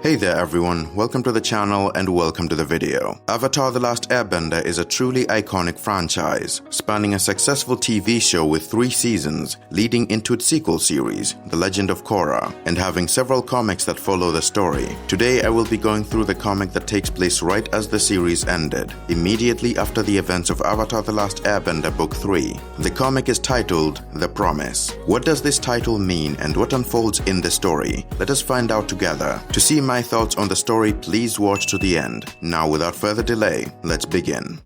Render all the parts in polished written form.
Hey there everyone, welcome to the channel and welcome to the video. Avatar: The Last Airbender is a truly iconic franchise, spanning a successful TV show with 3 seasons, leading into its sequel series, The Legend of Korra, and having several comics that follow the story. Today I will be going through the comic that takes place right as the series ended, immediately after the events of Avatar: The Last Airbender Book 3. The comic is titled The Promise. What does this title mean and what unfolds in the story? Let us find out together. To see my thoughts on the story, please watch to the end. Now without further delay, let's begin.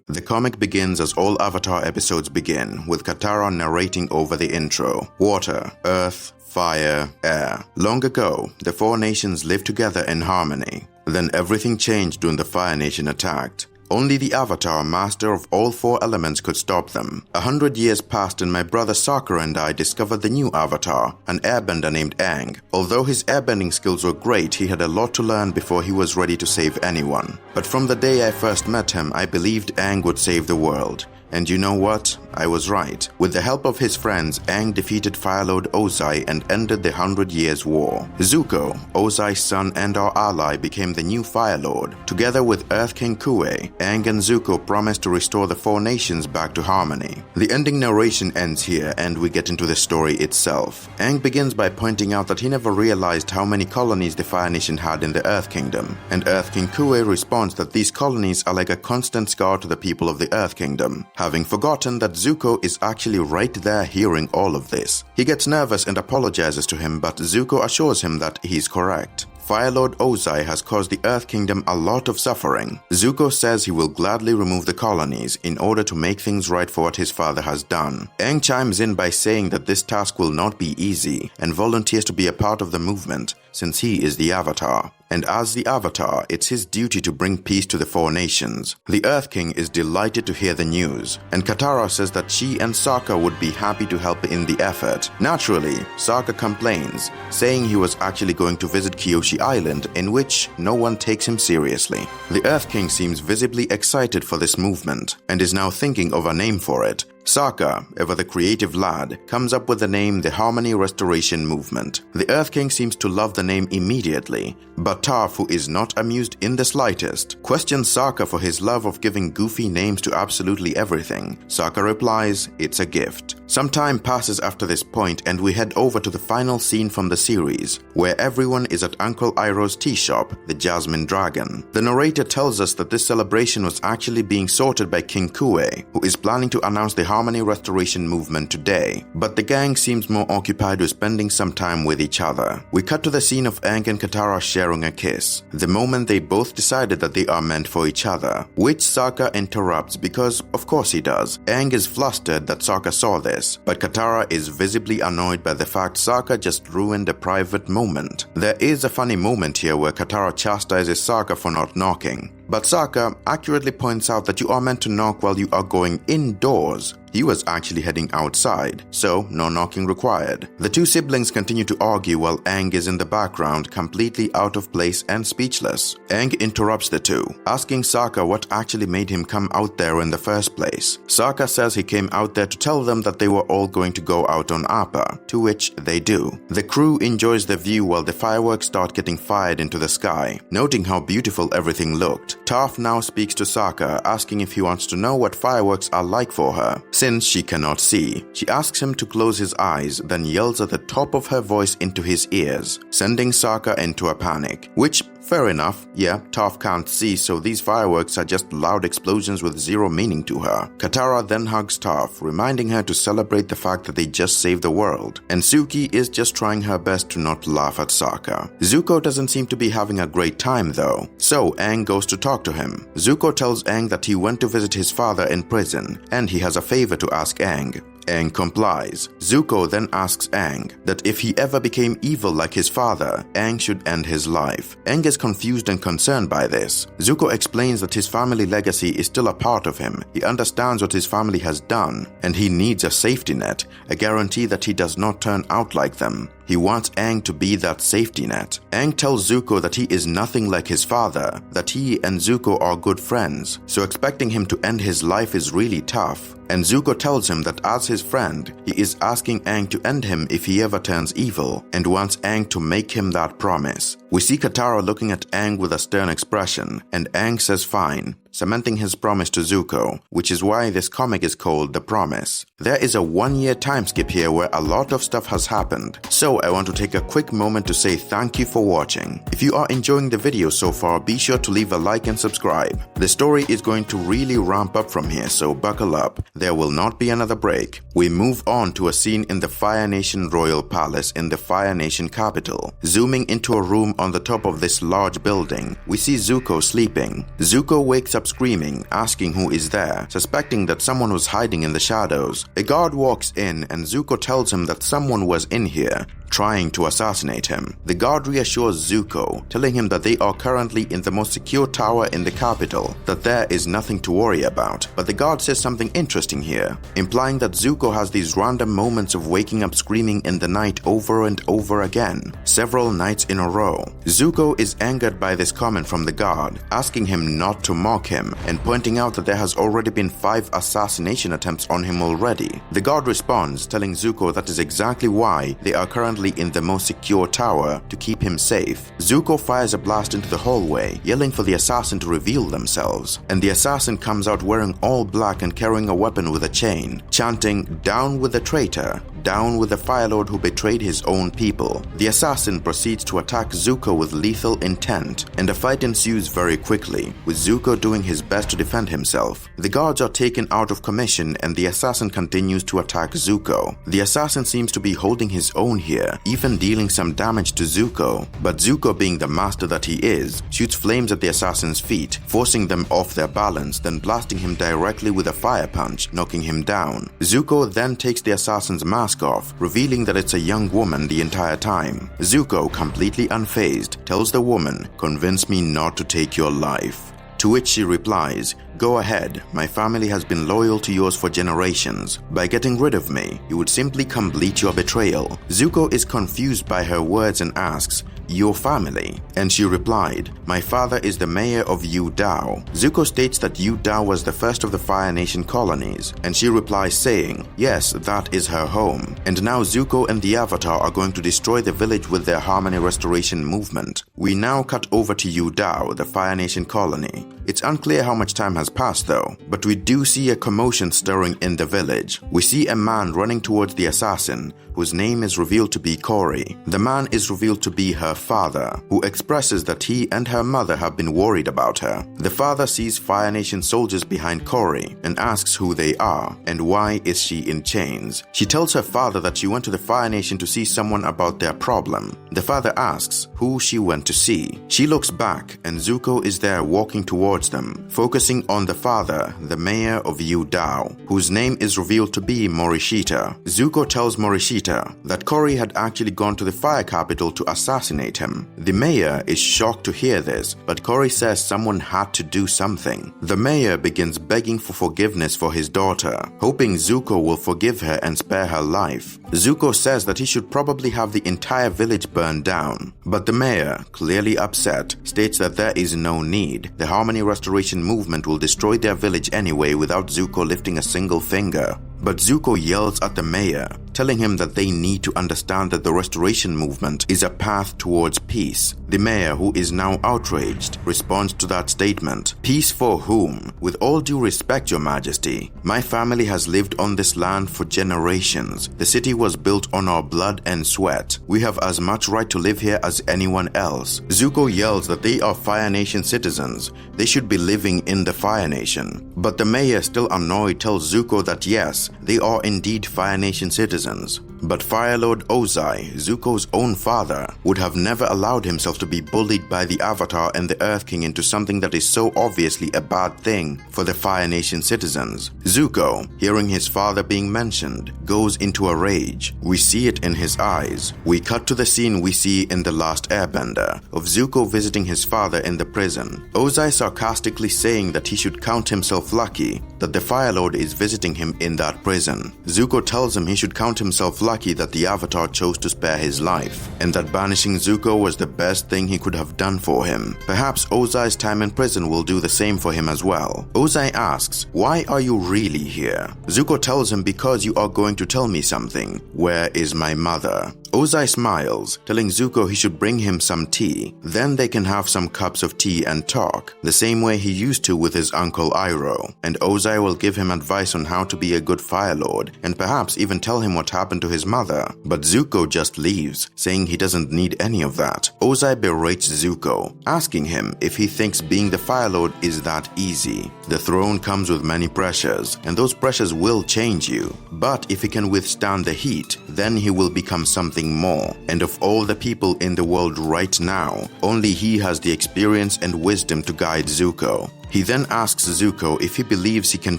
The comic begins as all Avatar episodes begin, with Katara narrating over the intro. Water, earth, fire, air. Long ago, the 4 nations lived together in harmony. Then everything changed when the Fire Nation attacked. Only the Avatar, master of all 4 elements, could stop them. 100 years passed and my brother Sokka and I discovered the new Avatar, an airbender named Aang. Although his airbending skills were great, he had a lot to learn before he was ready to save anyone. But from the day I first met him, I believed Aang would save the world. And you know what? I was right. With the help of his friends, Aang defeated Fire Lord Ozai and ended the 100 Years' War. Zuko, Ozai's son and our ally, became the new Fire Lord. Together with Earth King Kuei, Aang and Zuko promised to restore the 4 nations back to harmony. The ending narration ends here and we get into the story itself. Aang begins by pointing out that he never realized how many colonies the Fire Nation had in the Earth Kingdom. And Earth King Kuei responds that these colonies are like a constant scar to the people of the Earth Kingdom, having forgotten that Zuko is actually right there hearing all of this. He gets nervous and apologizes to him, but Zuko assures him that he's correct. Fire Lord Ozai has caused the Earth Kingdom a lot of suffering. Zuko says he will gladly remove the colonies in order to make things right for what his father has done. Aang chimes in by saying that this task will not be easy and volunteers to be a part of the movement since he is the Avatar. And as the Avatar, it's his duty to bring peace to the 4 nations. The Earth King is delighted to hear the news, and Katara says that she and Sokka would be happy to help in the effort. Naturally, Sokka complains, saying he was actually going to visit Kyoshi Island, in which no one takes him seriously. The Earth King seems visibly excited for this movement, and is now thinking of a name for it. Sokka, ever the creative lad, comes up with the name the Harmony Restoration Movement. The Earth King seems to love the name immediately, but Toph, who is not amused in the slightest, questions Sokka for his love of giving goofy names to absolutely everything. Sokka replies, it's a gift. Some time passes after this point and we head over to the final scene from the series, where everyone is at Uncle Iroh's tea shop, the Jasmine Dragon. The narrator tells us that this celebration was actually being sorted by King Kuei, who is planning to announce the Harmony Restoration Movement today, but the gang seems more occupied with spending some time with each other. We cut to the scene of Aang and Katara sharing a kiss, the moment they both decided that they are meant for each other, which Sokka interrupts because of course he does. Aang is flustered that Sokka saw this, but Katara is visibly annoyed by the fact Sokka just ruined a private moment. There is a funny moment here where Katara chastises Sokka for not knocking, but Sokka accurately points out that you are meant to knock while you are going indoors. He was actually heading outside, so no knocking required. The 2 siblings continue to argue while Aang is in the background, completely out of place and speechless. Aang interrupts the 2, asking Sokka what actually made him come out there in the first place. Sokka says he came out there to tell them that they were all going to go out on Appa, to which they do. The crew enjoys the view while the fireworks start getting fired into the sky, noting how beautiful everything looked. Toph now speaks to Sokka, asking if he wants to know what fireworks are like for her, since she cannot see. She asks him to close his eyes, then yells at the top of her voice into his ears, sending Sokka into a panic, which, fair enough, yeah, Toph can't see, so these fireworks are just loud explosions with zero meaning to her. Katara then hugs Toph, reminding her to celebrate the fact that they just saved the world, and Suki is just trying her best to not laugh at Sokka. Zuko doesn't seem to be having a great time though, so Aang goes to talk to him. Zuko tells Aang that he went to visit his father in prison, and he has a favor to ask Aang. Aang complies. Zuko then asks Aang that if he ever became evil like his father, Aang should end his life. Aang is confused and concerned by this. Zuko explains that his family legacy is still a part of him. He understands what his family has done, and he needs a safety net, a guarantee that he does not turn out like them. He wants Aang to be that safety net. Aang tells Zuko that he is nothing like his father, that he and Zuko are good friends, so expecting him to end his life is really tough. And Zuko tells him that as his friend, he is asking Aang to end him if he ever turns evil, and wants Aang to make him that promise. We see Katara looking at Aang with a stern expression, and Aang says fine, cementing his promise to Zuko, which is why this comic is called The Promise. There is a 1-year time skip here where a lot of stuff has happened, so I want to take a quick moment to say thank you for watching. If you are enjoying the video so far, be sure to leave a like and subscribe. The story is going to really ramp up from here, so buckle up. There will not be another break. We move on to a scene in the Fire Nation Royal Palace in the Fire Nation capital. Zooming into a room on the top of this large building, we see Zuko sleeping. Zuko wakes up screaming, asking who is there, suspecting that someone was hiding in the shadows. A guard walks in and Zuko tells him that someone was in here, trying to assassinate him. The guard reassures Zuko, telling him that they are currently in the most secure tower in the capital, that there is nothing to worry about. But the guard says something interesting here, implying that Zuko has these random moments of waking up screaming in the night over and over again, several nights in a row. Zuko is angered by this comment from the guard, asking him not to mock him, and pointing out that there has already been 5 assassination attempts on him already. The guard responds, telling Zuko that is exactly why they are currently in the most secure tower, to keep him safe. Zuko fires a blast into the hallway, yelling for the assassin to reveal themselves, and the assassin comes out wearing all black and carrying a weapon with a chain, chanting, "Down with the traitor, down with the Fire Lord who betrayed his own people." The assassin proceeds to attack Zuko with lethal intent, and a fight ensues very quickly, with Zuko doing his best to defend himself. The guards are taken out of commission and the assassin continues to attack Zuko. The assassin seems to be holding his own here, even dealing some damage to Zuko, but Zuko, being the master that he is, shoots flames at the assassin's feet, forcing them off their balance, then blasting him directly with a fire punch, knocking him down. Zuko then takes the assassin's mask off, revealing that it's a young woman the entire time. Zuko, completely unfazed, tells the woman, "Convince me not to take your life." To which she replies, "Go ahead, my family has been loyal to yours for generations. By getting rid of me, you would simply complete your betrayal." Zuko is confused by her words and asks, "Your family?" And she replied, "My father is the mayor of Udao." Zuko states that Udao was the first of the Fire Nation colonies, and she replies saying, "Yes, that is her home." And now Zuko and the Avatar are going to destroy the village with their harmony restoration movement. We now cut over to Udao, the Fire Nation colony. It's unclear how much time has passed though, but we do see a commotion stirring in the village. We see a man running towards the assassin, whose name is revealed to be Corey. The man is revealed to be her father, who expresses that he and her mother have been worried about her. The father sees Fire Nation soldiers behind Corey and asks who they are and why is she in chains. She tells her father that she went to the Fire Nation to see someone about their problem. The father asks who she went to see. She looks back and Zuko is there walking towards them, focusing on the father, the mayor of Udao, whose name is revealed to be Morishita. Zuko tells Morishita that Corey had actually gone to the fire capital to assassinate him. The mayor is shocked to hear this, but Corey says someone had to do something. The mayor begins begging for forgiveness for his daughter, hoping Zuko will forgive her and spare her life. Zuko says that he should probably have the entire village burned down, but the mayor, clearly upset, states that there is no need. The Harmony Restoration movement will destroy their village anyway without Zuko lifting a single finger. But Zuko yells at the mayor, telling him that they need to understand that the restoration movement is a path towards peace. The mayor, who is now outraged, responds to that statement. "Peace for whom? With all due respect, your majesty, my family has lived on this land for generations. The city was built on our blood and sweat. We have as much right to live here as anyone else." Zuko yells that they are Fire Nation citizens. They should be living in the Fire Nation. But the mayor, still annoyed, tells Zuko that yes, they are indeed Fire Nation citizens. But Fire Lord Ozai, Zuko's own father, would have never allowed himself to be bullied by the Avatar and the Earth King into something that is so obviously a bad thing for the Fire Nation citizens. Zuko, hearing his father being mentioned, goes into a rage. We see it in his eyes. We cut to the scene we see in The Last Airbender, of Zuko visiting his father in the prison. Ozai sarcastically saying that he should count himself lucky that the Fire Lord is visiting him in that prison. Zuko tells him he should count count himself lucky that the Avatar chose to spare his life, and that banishing Zuko was the best thing he could have done for him. Perhaps Ozai's time in prison will do the same for him as well. Ozai asks, "Why are you really here?" Zuko tells him, "Because you are going to tell me something. Where is my mother?" Ozai smiles, telling Zuko he should bring him some tea. Then they can have some cups of tea and talk, the same way he used to with his uncle Iroh. And Ozai will give him advice on how to be a good Fire Lord, and perhaps even tell him what happened to his mother. But Zuko just leaves, saying he doesn't need any of that. Ozai berates Zuko, asking him if he thinks being the Fire Lord is that easy. The throne comes with many pressures, and those pressures will change you. But if he can withstand the heat, then he will become something more. And of all the people in the world right now, only he has the experience and wisdom to guide Zuko. He then asks Zuko if he believes he can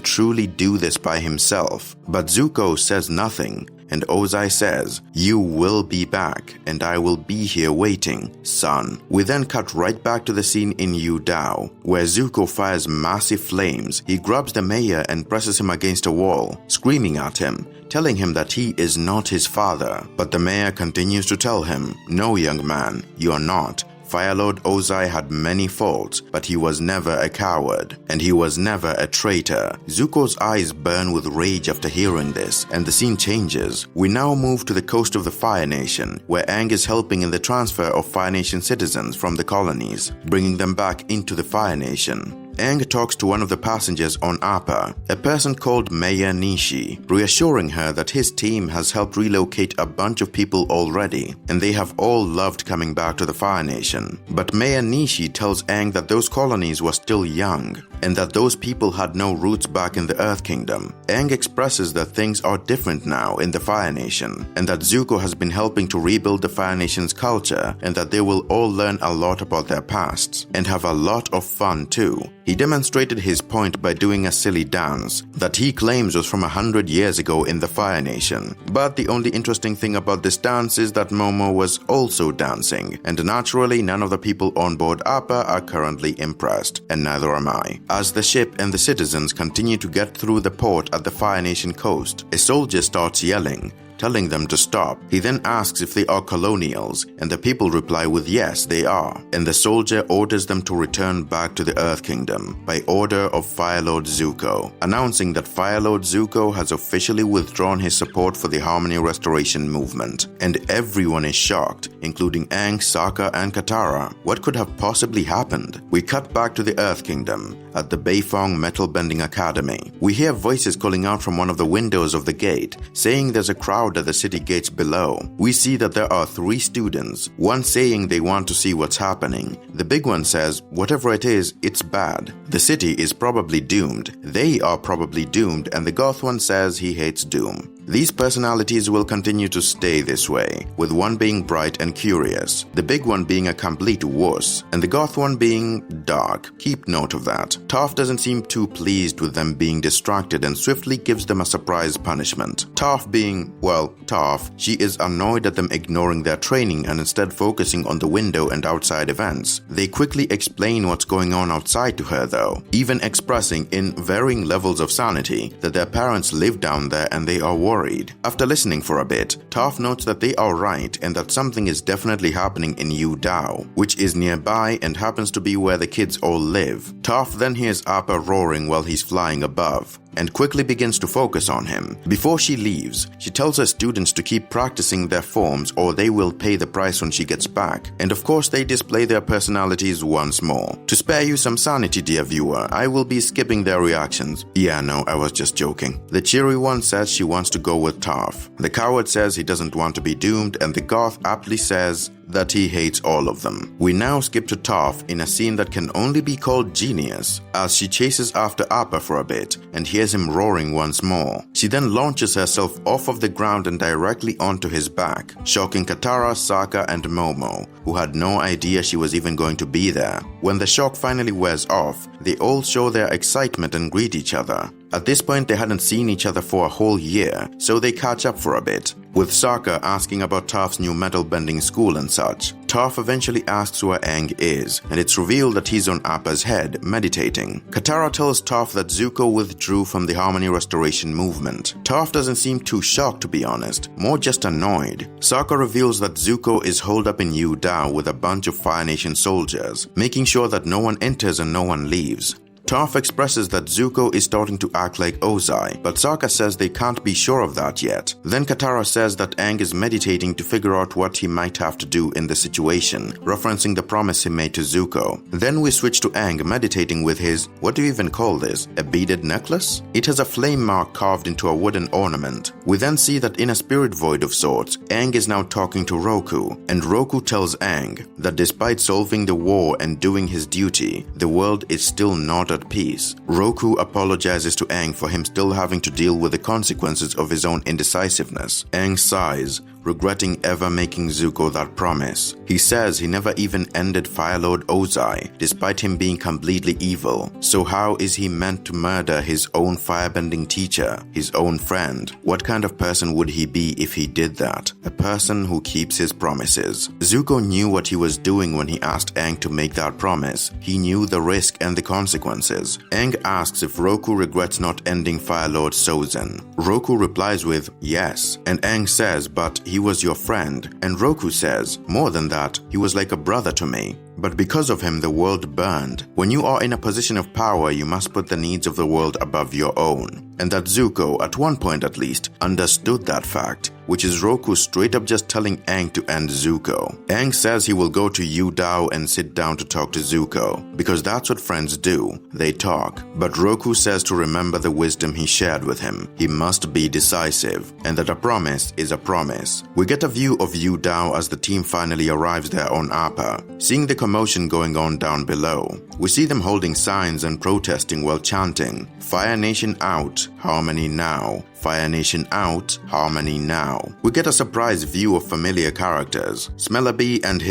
truly do this by himself. But Zuko says nothing, and Ozai says, "You will be back, and I will be here waiting, son." We then cut right back to the scene in Udao, where Zuko fires massive flames. He grabs the mayor and presses him against a wall, screaming at him, telling him that he is not his father. But the mayor continues to tell him, "No, young man, you are not. Fire Lord Ozai had many faults, but he was never a coward, and he was never a traitor." Zuko's eyes burn with rage after hearing this, and the scene changes. We now move to the coast of the Fire Nation, where Aang is helping in the transfer of Fire Nation citizens from the colonies, bringing them back into the Fire Nation. Aang talks to one of the passengers on Appa, a person called Mayor Nishi, reassuring her that his team has helped relocate a bunch of people already, and they have all loved coming back to the Fire Nation. But Mayor Nishi tells Aang that those colonies were still young, and that those people had no roots back in the Earth Kingdom. Aang expresses that things are different now in the Fire Nation, and that Zuko has been helping to rebuild the Fire Nation's culture, and that they will all learn a lot about their pasts, and have a lot of fun too. He demonstrated his point by doing a silly dance that he claims was from 100 years ago in the Fire Nation. But the only interesting thing about this dance is that Momo was also dancing, and naturally none of the people on board Appa are currently impressed, and neither am I. As the ship and the citizens continue to get through the port at the Fire Nation coast, a soldier starts yelling, telling them to stop. He then asks if they are colonials, and the people reply with yes, they are. And the soldier orders them to return back to the Earth Kingdom by order of Fire Lord Zuko, announcing that Fire Lord Zuko has officially withdrawn his support for the Harmony Restoration movement. And everyone is shocked, including Aang, Sokka, and Katara. What could have possibly happened? We cut back to the Earth Kingdom, at the Beifong Metal Bending Academy. We hear voices calling out from one of the windows of the gate, saying there's a crowd at the city gates below. We see that there are 3 students, one saying they want to see what's happening. The big one says, whatever it is, it's bad. The city is probably doomed. They are probably doomed, and the goth one says he hates doom. These personalities will continue to stay this way, with one being bright and curious, the big one being a complete wuss, and the goth one being dark. Keep note of that. Toph doesn't seem too pleased with them being distracted and swiftly gives them a surprise punishment. Toph being, well, Toph, she is annoyed at them ignoring their training and instead focusing on the window and outside events. They quickly explain what's going on outside to her though, even expressing in varying levels of sanity that their parents live down there and they are worried. After listening for a bit, Toph notes that they are right and that something is definitely happening in Udao, which is nearby and happens to be where the kids all live. Toph then hears Appa roaring while he's flying above, and quickly begins to focus on him. Before she leaves, she tells her students to keep practicing their forms or they will pay the price when she gets back. And of course they display their personalities once more. To spare you some sanity, dear viewer, I will be skipping their reactions. Yeah, no, I was just joking. The cheery one says she wants to go with Toph. The coward says he doesn't want to be doomed, and the goth aptly says that he hates all of them. We now skip to Toph in a scene that can only be called genius, as she chases after Appa for a bit and hears him roaring once more. She then launches herself off of the ground and directly onto his back, shocking Katara, Sokka, and Momo, who had no idea she was even going to be there. When the shock finally wears off, they all show their excitement and greet each other. At this point, they hadn't seen each other for a whole year, so they catch up for a bit. with Sokka asking about Toph's new metal bending school and such. Toph eventually asks where Aang is, and it's revealed that he's on Appa's head, meditating. Katara tells Toph that Zuko withdrew from the Harmony Restoration movement. Toph doesn't seem too shocked, to be honest, more just annoyed. Sokka reveals that Zuko is holed up in Udao with a bunch of Fire Nation soldiers, making sure that no one enters and no one leaves. Toph expresses that Zuko is starting to act like Ozai, but Sokka says they can't be sure of that yet. Then Katara says that Aang is meditating to figure out what he might have to do in the situation, referencing the promise he made to Zuko. Then we switch to Aang meditating with his, what do you even call this, a beaded necklace? It has a flame mark carved into a wooden ornament. We then see that in a spirit void of sorts, Aang is now talking to Roku, and Roku tells Aang that despite solving the war and doing his duty, the world is still not at peace. Roku apologizes to Aang for him still having to deal with the consequences of his own indecisiveness. Aang sighs, regretting ever making Zuko that promise. He says he never even ended Fire Lord Ozai, despite him being completely evil. So how is he meant to murder his own firebending teacher, his own friend? What kind of person would he be if he did that? A person who keeps his promises. Zuko knew what he was doing when he asked Aang to make that promise. He knew the risk and the consequences. Aang asks if Roku regrets not ending Fire Lord Sozin. Roku replies with, yes, and Aang says, but he was your friend, and Roku says, more than that, he was like a brother to me. But because of him, the world burned. When you are in a position of power, you must put the needs of the world above your own. And that Zuko, at one point at least, understood that fact, which is Roku straight up just telling Aang to end Zuko. Aang says he will go to Udao and sit down to talk to Zuko, because that's what friends do, they talk. But Roku says to remember the wisdom he shared with him. He must be decisive, and that a promise is a promise. We get a view of Udao as the team finally arrives there on Appa. Seeing the commotion going on down below, we see them holding signs and protesting while chanting, Fire Nation out, Harmony now. Fire Nation out, Harmony now. We get a surprise view of familiar characters, Smellaby and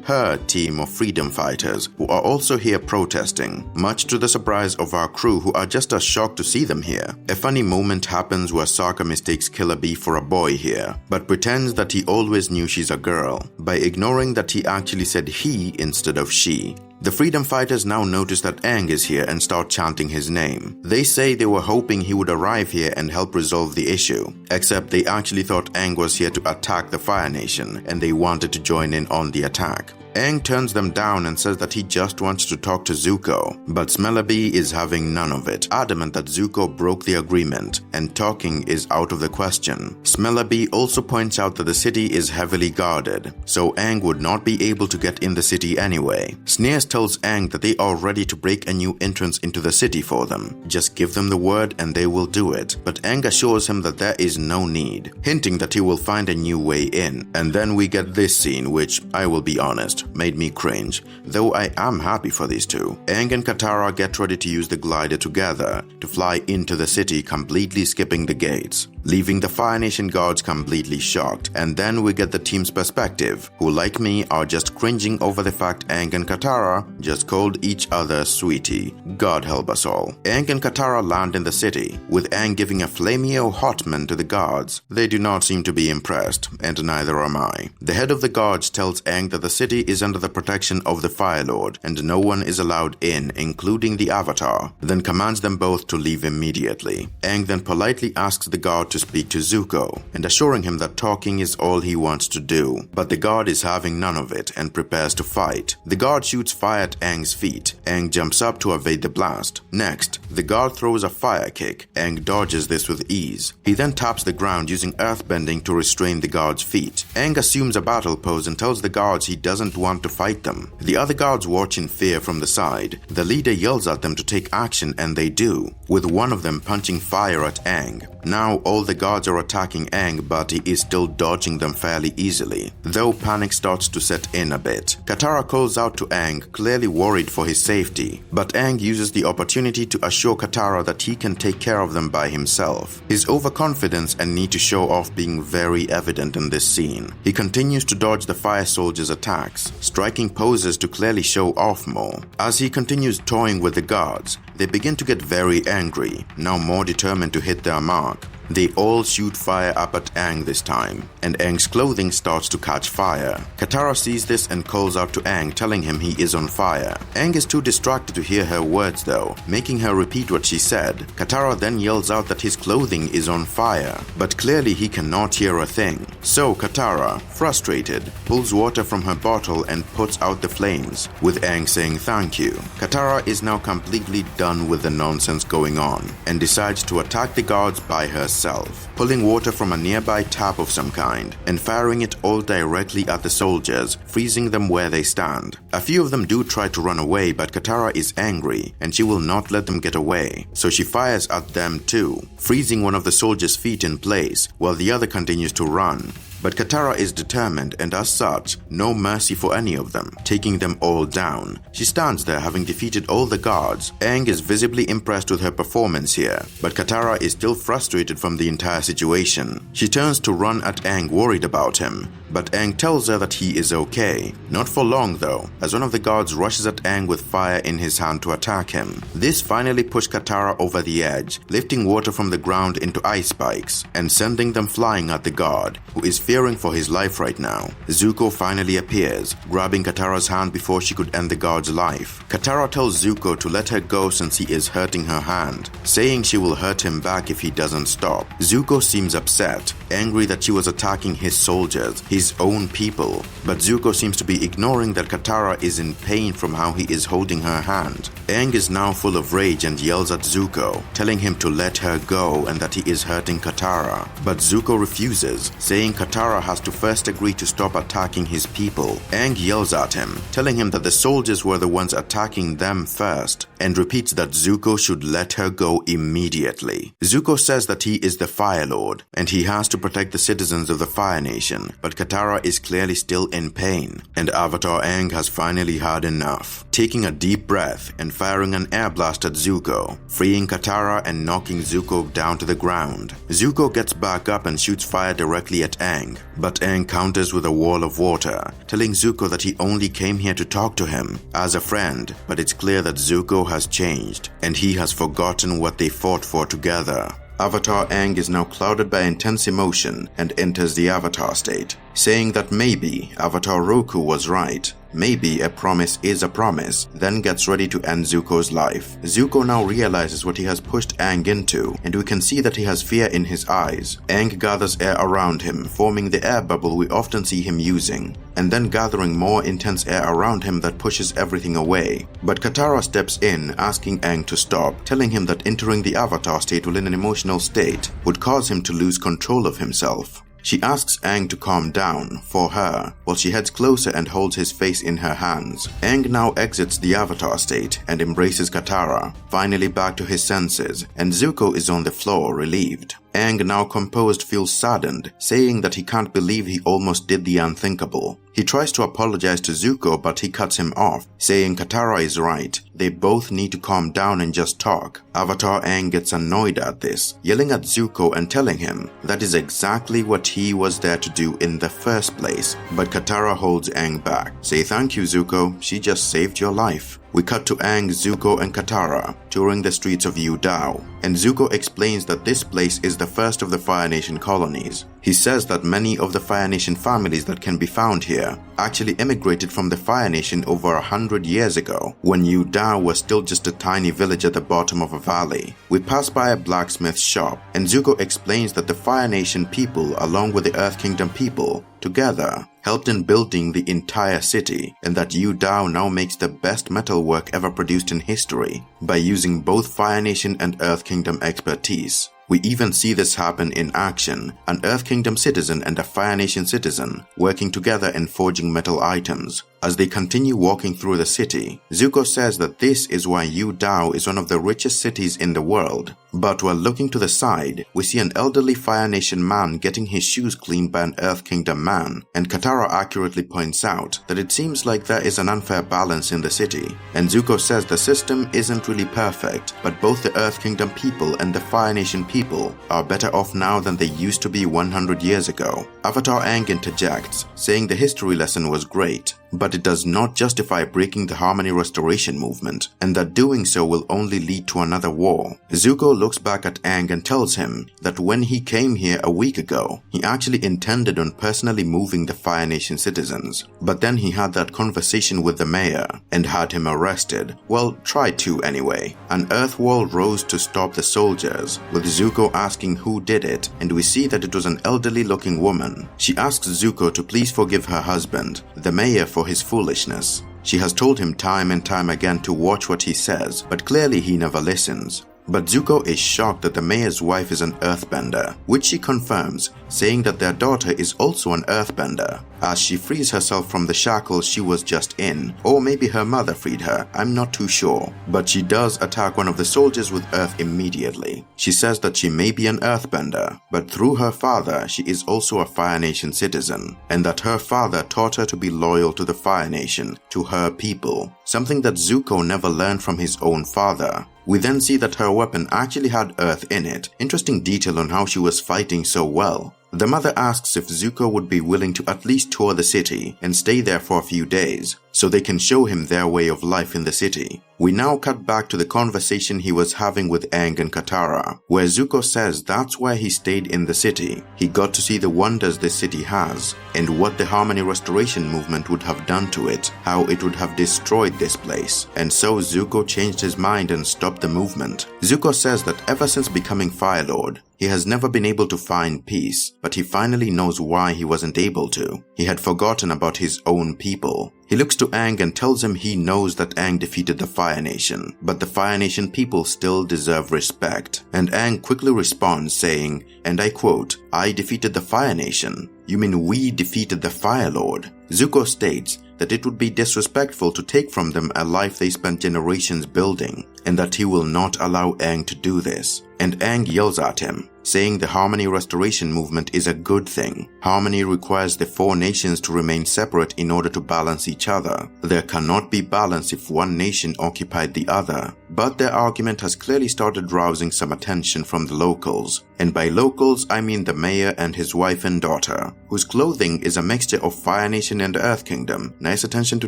her team of freedom fighters who are also here protesting, much to the surprise of our crew who are just as shocked to see them here. A funny moment happens where Sokka mistakes Killer Bee for a boy here, but pretends that he always knew she's a girl, by ignoring that he actually said he instead of she. The freedom fighters now notice that Aang is here and start chanting his name. They say they were hoping he would arrive here and help resolve the issue, except they actually thought Aang was here to attack the Fire Nation and they wanted to join in on the attack. Aang turns them down and says that he just wants to talk to Zuko, but Smellaby is having none of it, adamant that Zuko broke the agreement and talking is out of the question. Smellaby also points out that the city is heavily guarded, so Aang would not be able to get in the city anyway. Sneers tells Aang that they are ready to break a new entrance into the city for them. Just give them the word and they will do it, but Aang assures him that there is no need, hinting that he will find a new way in. And then we get this scene, which, I will be honest, made me cringe, though I am happy for these two. Aang and Katara get ready to use the glider together to fly into the city, completely skipping the gates, leaving the Fire Nation guards completely shocked. And then we get the team's perspective, who like me are just cringing over the fact Aang and Katara just called each other sweetie. God help us all. Aang and Katara land in the city, with Aang giving a flameo hotman to the guards. They do not seem to be impressed, and neither am I. The head of the guards tells Aang that the city is under the protection of the Fire Lord, and no one is allowed in, including the Avatar, then commands them both to leave immediately. Aang then politely asks the guard to speak to Zuko, and assuring him that talking is all he wants to do, but the guard is having none of it and prepares to fight. The guard shoots fire at Aang's feet. Aang jumps up to evade the blast. Next, the guard throws a fire kick. Aang dodges this with ease. He then taps the ground using earthbending to restrain the guard's feet. Aang assumes a battle pose and tells the guards he doesn't want to fight them. The other guards watch in fear from the side. The leader yells at them to take action and they do, with one of them punching fire at Aang. Now all the guards are attacking Aang, but he is still dodging them fairly easily, though panic starts to set in a bit. Katara calls out to Aang, clearly worried for his safety, but Aang uses the opportunity to assure Katara that he can take care of them by himself. His overconfidence and need to show off being very evident in this scene. He continues to dodge the fire soldiers' attacks, striking poses to clearly show off more. As he continues toying with the guards, they begin to get very angry, now more determined to hit their mark. They all shoot fire up at Aang this time, and Aang's clothing starts to catch fire. Katara sees this and calls out to Aang, telling him he is on fire. Aang is too distracted to hear her words though, making her repeat what she said. Katara then yells out that his clothing is on fire, but clearly he cannot hear a thing. So Katara, frustrated, pulls water from her bottle and puts out the flames, with Aang saying thank you. Katara is now completely done with the nonsense going on, and decides to attack the guards by herself, pulling water from a nearby tap of some kind, and firing it all directly at the soldiers, freezing them where they stand. A few of them do try to run away, but Katara is angry, and she will not let them get away, so she fires at them too, freezing one of the soldiers' feet in place, while the other continues to run. But Katara is determined, and as such, no mercy for any of them, taking them all down. She stands there having defeated all the guards. Aang is visibly impressed with her performance here, but Katara is still frustrated from the entire situation. She turns to run at Aang, worried about him, but Aang tells her that he is okay. Not for long though, as one of the guards rushes at Aang with fire in his hand to attack him. This finally pushed Katara over the edge, lifting water from the ground into ice spikes, and sending them flying at the guard, who is fearing for his life right now. Zuko finally appears, grabbing Katara's hand before she could end the guard's life. Katara tells Zuko to let her go since he is hurting her hand, saying she will hurt him back if he doesn't stop. Zuko seems upset, angry that she was attacking his soldiers, his own people, but Zuko seems to be ignoring that Katara is in pain from how he is holding her hand. Aang is now full of rage and yells at Zuko, telling him to let her go and that he is hurting Katara. But Zuko refuses, saying Katara has to first agree to stop attacking his people. Aang yells at him, telling him that the soldiers were the ones attacking them first, and repeats that Zuko should let her go immediately. Zuko says that he is the Fire Lord, and he has to protect the citizens of the Fire Nation, but Katara is clearly still in pain, and Avatar Aang has finally had enough, taking a deep breath and firing an air blast at Zuko, freeing Katara and knocking Zuko down to the ground. Zuko gets back up and shoots fire directly at Aang, but Aang counters with a wall of water, telling Zuko that he only came here to talk to him as a friend, but it's clear that Zuko has changed, and he has forgotten what they fought for together. Avatar Aang is now clouded by intense emotion and enters the Avatar state, saying that maybe Avatar Roku was right. Maybe a promise is a promise, then gets ready to end Zuko's life. Zuko now realizes what he has pushed Aang into, and we can see that he has fear in his eyes. Aang gathers air around him, forming the air bubble we often see him using, and then gathering more intense air around him that pushes everything away. But Katara steps in, asking Aang to stop, telling him that entering the Avatar state while in an emotional state would cause him to lose control of himself. She asks Aang to calm down for her, while she heads closer and holds his face in her hands. Aang now exits the Avatar state and embraces Katara, finally back to his senses, and Zuko is on the floor, relieved. Aang, now composed, feels saddened, saying that he can't believe he almost did the unthinkable. He tries to apologize to Zuko, but he cuts him off, saying Katara is right. They both need to calm down and just talk. Avatar Aang gets annoyed at this, yelling at Zuko and telling him that is exactly what he was there to do in the first place. But Katara holds Aang back. Say thank you, Zuko. She just saved your life. We cut to Aang, Zuko, and Katara touring the streets of Udao, and Zuko explains that this place is the first of the Fire Nation colonies. He says that many of the Fire Nation families that can be found here actually emigrated from the Fire Nation over 100 years ago, when Udao was still just a tiny village at the bottom of a valley. We pass by a blacksmith's shop, and Zuko explains that the Fire Nation people, along with the Earth Kingdom people, together helped in building the entire city, and that Udao now makes the best metalwork ever produced in history by using both Fire Nation and Earth Kingdom expertise. We even see this happen in action, an Earth Kingdom citizen and a Fire Nation citizen working together and forging metal items. As they continue walking through the city, Zuko says that this is why Udao is one of the richest cities in the world. But while looking to the side, we see an elderly Fire Nation man getting his shoes cleaned by an Earth Kingdom man, and Katara accurately points out that it seems like there is an unfair balance in the city. And Zuko says the system isn't really perfect, but both the Earth Kingdom people and the Fire Nation people are better off now than they used to be 100 years ago. Avatar Aang interjects, saying the history lesson was great. but it does not justify breaking the Harmony Restoration movement, and that doing so will only lead to another war. Zuko looks back at Aang and tells him that when he came here a week ago, he actually intended on personally moving the Fire Nation citizens, but then he had that conversation with the mayor and had him arrested. Well, tried to anyway. An earth wall rose to stop the soldiers, with Zuko asking who did it, and we see that it was an elderly looking woman. She asks Zuko to please forgive her husband, the mayor, for his foolishness. She has told him time and time again to watch what he says, but clearly he never listens. But Zuko is shocked that the mayor's wife is an earthbender, which she confirms, saying that their daughter is also an earthbender, as she frees herself from the shackles she was just in, or maybe her mother freed her, I'm not too sure. But she does attack one of the soldiers with earth immediately. She says that she may be an earthbender, but through her father she is also a Fire Nation citizen, and that her father taught her to be loyal to the Fire Nation, to her people, something that Zuko never learned from his own father. We then see that her weapon actually had earth in it. Interesting detail on how she was fighting so well. The mother asks if Zuko would be willing to at least tour the city and stay there for a few days, so they can show him their way of life in the city. We now cut back to the conversation he was having with Aang and Katara, where Zuko says that's why he stayed in the city. He got to see the wonders this city has, and what the Harmony Restoration movement would have done to it, how it would have destroyed this place. And so Zuko changed his mind and stopped the movement. Zuko says that ever since becoming Fire Lord, he has never been able to find peace, but he finally knows why he wasn't able to. He had forgotten about his own people. He looks to Aang and tells him he knows that Aang defeated the Fire Nation, but the Fire Nation people still deserve respect. And Aang quickly responds saying, and I quote, "I defeated the Fire Nation? You mean we defeated the Fire Lord?" Zuko states that it would be disrespectful to take from them a life they spent generations building, and that he will not allow Aang to do this. And Aang yells at him, saying the Harmony Restoration movement is a good thing. Harmony requires the four nations to remain separate in order to balance each other. There cannot be balance if one nation occupied the other. But their argument has clearly started rousing some attention from the locals. And by locals, I mean the mayor and his wife and daughter, whose clothing is a mixture of Fire Nation and Earth Kingdom. Nice attention to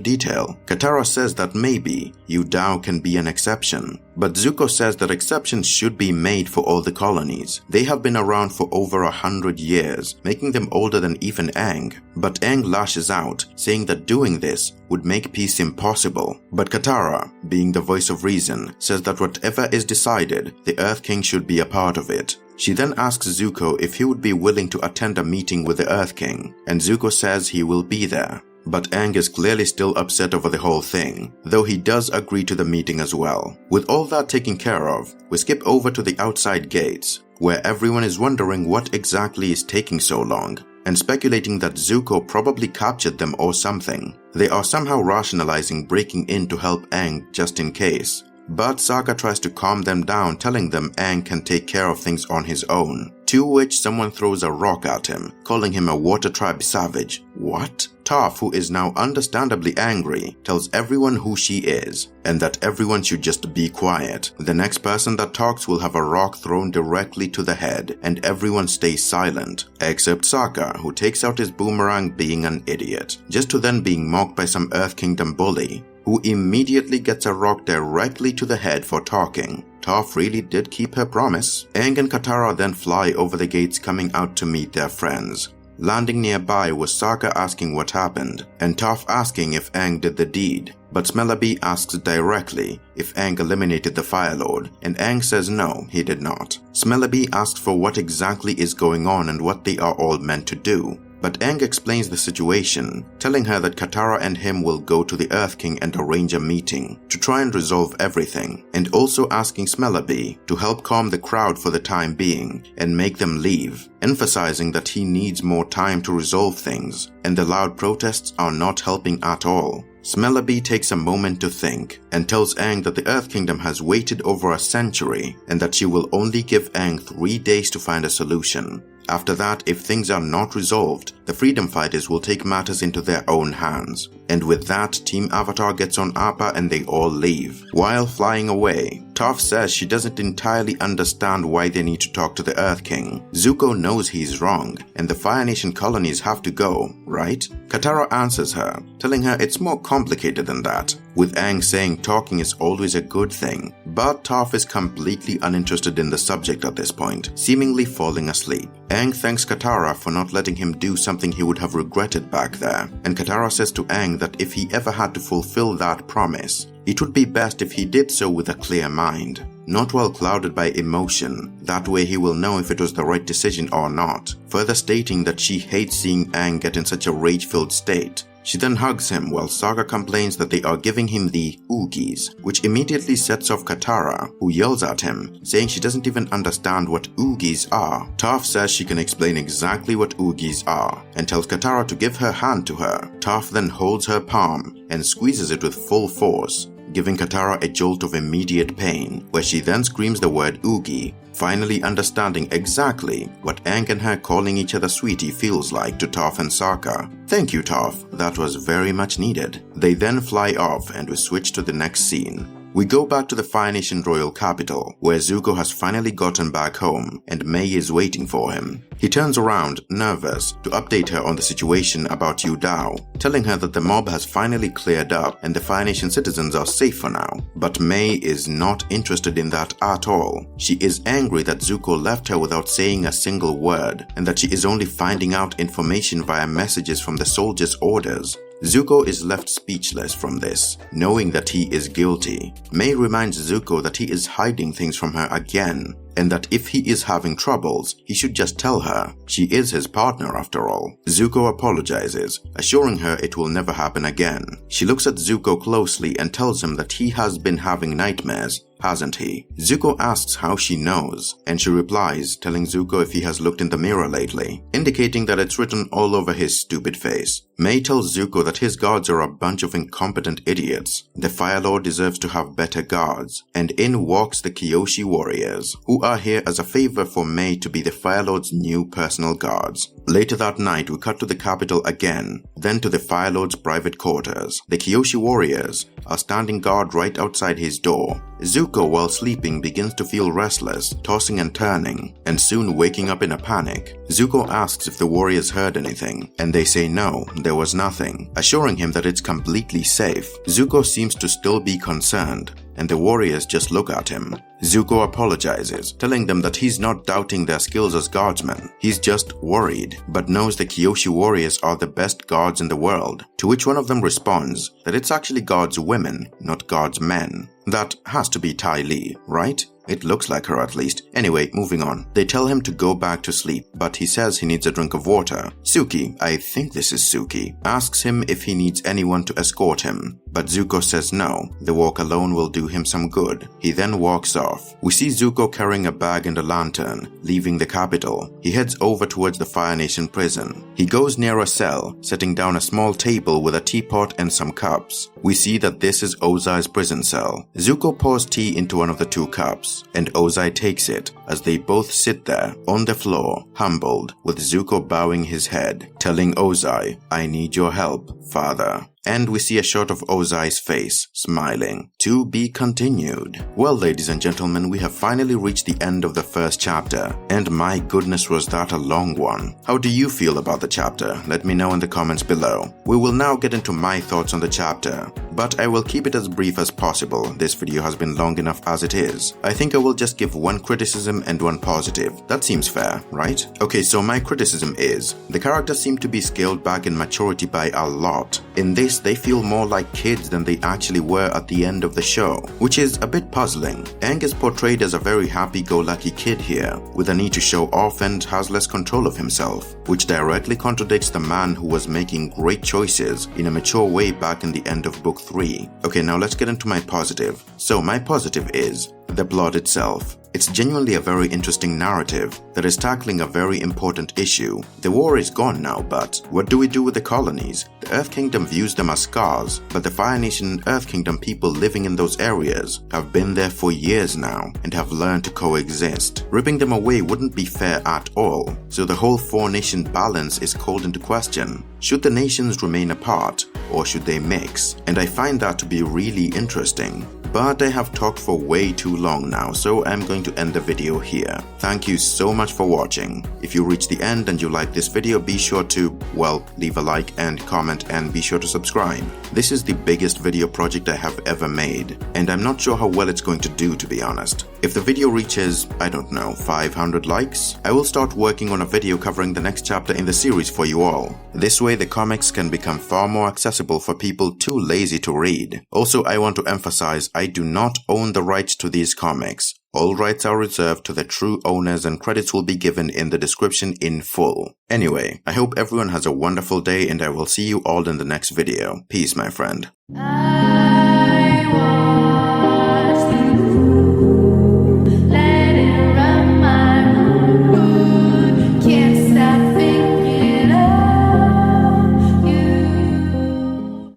detail. Katara says that maybe Udao can be an exception. But Zuko says that exceptions should be made for all the colonies. They have been around for over 100 years, making them older than even Aang. But Aang lashes out, saying that doing this would make peace impossible. But Katara, being the voice of reason, says that whatever is decided, the Earth King should be a part of it. She then asks Zuko if he would be willing to attend a meeting with the Earth King, and Zuko says he will be there. But Aang is clearly still upset over the whole thing, though he does agree to the meeting as well. With all that taken care of, we skip over to the outside gates, where everyone is wondering what exactly is taking so long, and speculating that Zuko probably captured them or something. They are somehow rationalizing breaking in to help Aang just in case. But Sokka tries to calm them down, telling them Aang can take care of things on his own. To which someone throws a rock at him, calling him a Water Tribe savage. What? Toph, who is now understandably angry, tells everyone who she is, and that everyone should just be quiet. The next person that talks will have a rock thrown directly to the head, and everyone stays silent, except Sokka, who takes out his boomerang being an idiot, just to then being mocked by some Earth Kingdom bully, who immediately gets a rock directly to the head for talking. Toph really did keep her promise. Aang and Katara then fly over the gates coming out to meet their friends. Landing nearby was Sokka asking what happened, and Toph asking if Aang did the deed. But Smellerbee asks directly if Aang eliminated the Fire Lord, and Aang says no, he did not. Smellerbee asks for what exactly is going on and what they are all meant to do. But Aang explains the situation, telling her that Katara and him will go to the Earth King and arrange a meeting to try and resolve everything, and also asking Smellerbee to help calm the crowd for the time being and make them leave, emphasizing that he needs more time to resolve things, and the loud protests are not helping at all. Smellerbee takes a moment to think and tells Aang that the Earth Kingdom has waited over a century and that she will only give Aang 3 days to find a solution. After that, if things are not resolved, the freedom fighters will take matters into their own hands. And with that, Team Avatar gets on Appa and they all leave. While flying away, Toph says she doesn't entirely understand why they need to talk to the Earth King. Zuko knows he's wrong, and the Fire Nation colonies have to go, right? Katara answers her, telling her it's more complicated than that, with Aang saying talking is always a good thing. But Toph is completely uninterested in the subject at this point, seemingly falling asleep. Aang thanks Katara for not letting him do something he would have regretted back there, and Katara says to Aang that if he ever had to fulfill that promise, it would be best if he did so with a clear mind, not while clouded by emotion. That way he will know if it was the right decision or not, further stating that she hates seeing Aang get in such a rage-filled state. She then hugs him while Sokka complains that they are giving him the oogies, which immediately sets off Katara, who yells at him, saying she doesn't even understand what oogies are. Toph says she can explain exactly what oogies are, and tells Katara to give her hand to her. Toph then holds her palm and squeezes it with full force, giving Katara a jolt of immediate pain, where she then screams the word oogie, finally understanding exactly what Aang and her calling each other sweetie feels like to Toph and Sokka. Thank you, Toph, that was very much needed. They then fly off and we switch to the next scene. We go back to the Fire Nation royal capital, where Zuko has finally gotten back home and May is waiting for him. He turns around, nervous, to update her on the situation about Udao, telling her that the mob has finally cleared up and the Fire Nation citizens are safe for now. But May is not interested in that at all. She is angry that Zuko left her without saying a single word, and that she is only finding out information via messages from the soldiers' orders. Zuko is left speechless from this, knowing that he is guilty. May reminds Zuko that he is hiding things from her again, and that if he is having troubles, he should just tell her. She is his partner after all. Zuko apologizes, assuring her it will never happen again. She looks at Zuko closely and tells him that he has been having nightmares, hasn't he? Zuko asks how she knows, and she replies, telling Zuko if he has looked in the mirror lately, indicating that it's written all over his stupid face. May tells Zuko that his guards are a bunch of incompetent idiots. The Fire Lord deserves to have better guards, and in walks the Kyoshi warriors, who are here as a favor for May to be the Fire Lord's new personal guards. Later that night, we cut to the capital again, then to the Fire Lord's private quarters. The Kyoshi warriors are standing guard right outside his door. Zuko, while sleeping, begins to feel restless, tossing and turning, and soon waking up in a panic. Zuko asks if the warriors heard anything, and they say no, there was nothing, assuring him that it's completely safe. Zuko seems to still be concerned, and the warriors just look at him. Zuko apologizes, telling them that he's not doubting their skills as guardsmen. He's just worried, but knows the Kyoshi warriors are the best guards in the world, to which one of them responds that it's actually guards women, not guards men. That has to be Ty Lee, right? It looks like her at least. Anyway, moving on. They tell him to go back to sleep, but he says he needs a drink of water. Suki, I think this is Suki, asks him if he needs anyone to escort him, but Zuko says no, the walk alone will do him some good. He then walks off. We see Zuko carrying a bag and a lantern, leaving the capital. He heads over towards the Fire Nation prison. He goes near a cell, setting down a small table with a teapot and some cups. We see that this is Ozai's prison cell. Zuko pours tea into one of the two cups, and Ozai takes it as they both sit there on the floor, humbled, with Zuko bowing his head, telling Ozai, I need your help, father. And we see a shot of Ozai's face, smiling. To be continued. Well, ladies and gentlemen, we have finally reached the end of the first chapter, and my goodness was that a long one. How do you feel about the chapter? Let me know in the comments below. We will now get into my thoughts on the chapter, but I will keep it as brief as possible. This video has been long enough as it is. I think I will just give one criticism and one positive. That seems fair, right? Okay, so my criticism is, the characters seem to be scaled back in maturity by a lot. In this, they feel more like kids than they actually were at the end of the show, which is a bit puzzling. Aang is portrayed as a very happy-go-lucky kid here, with a need to show off and has less control of himself, which directly contradicts the man who was making great choices in a mature way back in the end of book 3. Okay, now let's get into my positive. So my positive is the plot itself. It's genuinely a very interesting narrative that is tackling a very important issue. The war is gone now, but what do we do with the colonies? The Earth Kingdom views them as scars, but the Fire Nation and Earth Kingdom people living in those areas have been there for years now and have learned to coexist. Ripping them away wouldn't be fair at all, so the whole four-nation balance is called into question. Should the nations remain apart, or should they mix? And I find that to be really interesting. But I have talked for way too long now, so I'm going to end the video here. Thank you so much for watching. If you reached the end and you like this video, be sure to, well, leave a like and comment, and be sure to subscribe. This is the biggest video project I have ever made, and I'm not sure how well it's going to do, to be honest. If the video reaches, I don't know, 500 likes, I will start working on a video covering the next chapter in the series for you all. This way the comics can become far more accessible for people too lazy to read. Also, I want to emphasize I do not own the rights to these comics. All rights are reserved to the true owners, and credits will be given in the description in full. Anyway, I hope everyone has a wonderful day, and I will see you all in the next video. Peace, my friend.